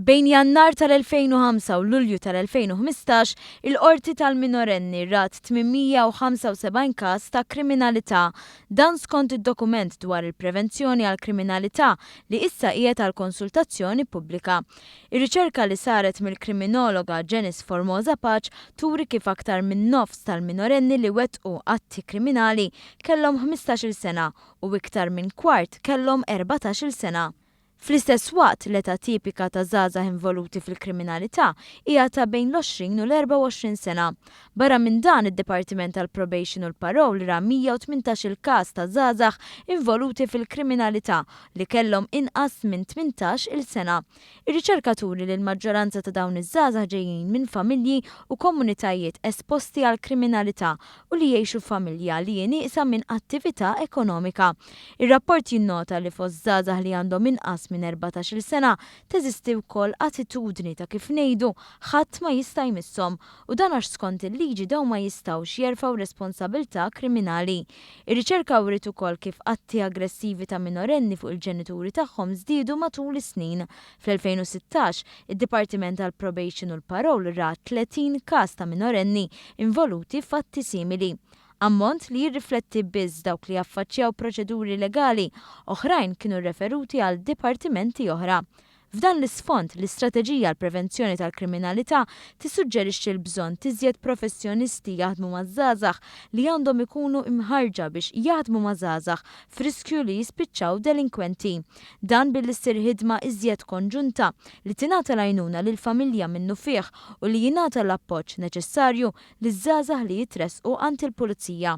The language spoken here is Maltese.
Bejn Jannar tal-2005 u Lulju tal-2015, il-Qorti tal-Minorenni rat 875 każ ta' kriminalità. Dan skont id-dokument dwar il-prevenzjoni għal kriminalità li issa qiegħed għal konsultazzjoni pubblika. Ir-riċerka li saret mill-kriminologa Janice Formosa Paċ turi kif aktar minn nofs tal-minorenni li wettqu atti kriminali kellhom 15-il sena u iktar minn kwart kellhom 14-il sena. Fl-istess waqt l-età tipika ta' żgħażagħ involuti fil-kriminalità hija ta' bejn l-20 u l-24 sena. Barra minn dan id-Dipartiment tal-Probation u l-Parole ra 118-il każ ta' żgħażagħ involuti fil-kriminalità li kellhom inqas minn 18-il sena. Ir-riċerkaturi li l-maġġoranza ta' dawn iż-żgħażagħ ġejjin minn familji u komunitajiet esposti għal kriminalità u li jgħixu familja li nieqsa minn attività ekonomika. Ir-rapport jinnota li fost żgħażagħ li għandhom inqas minn 14-il sena teżisti wkoll attitudni ta' kif ngħidu ħadd ma jista' jmisshom u dan għax skont il-liġi dawn ma jistgħux jerfgħu responsabbiltà kriminali. Ir-riċerka wrid ukoll kif atti aggressivi ta' minorenni fuq il-ġenituri tagħhom żdiedu matul is-snin. Fl-2016, id-Dipartiment tal-Probation u l-Parole ra 30 każ ta' minorenni involuti f'atti simili. Ammont li jirrifletti biss dawk li affaċċjaw proċeduri legali, oħrajn kienu referuti għal dipartimenti oħra. F'dan l-isfond, l-istrateġija għal prevenzjoni tal-kriminalità tissuġġerixxi l-bżonn tiżjed professjonisti jaħdmu maż-żgħażagħ li għandhom ikunu imħarġa biex jaħdmu maż-żgħażagħ f'riskju li jispiċċaw delinkwenti. Dan billi ssir ħidma iżjed konġunta li tingħata l-għajnuna lill-familja minnu fih u li jingħata l-appoġġ neċessarju liż-żgħażagħ li jitressqu għand il-pulizija.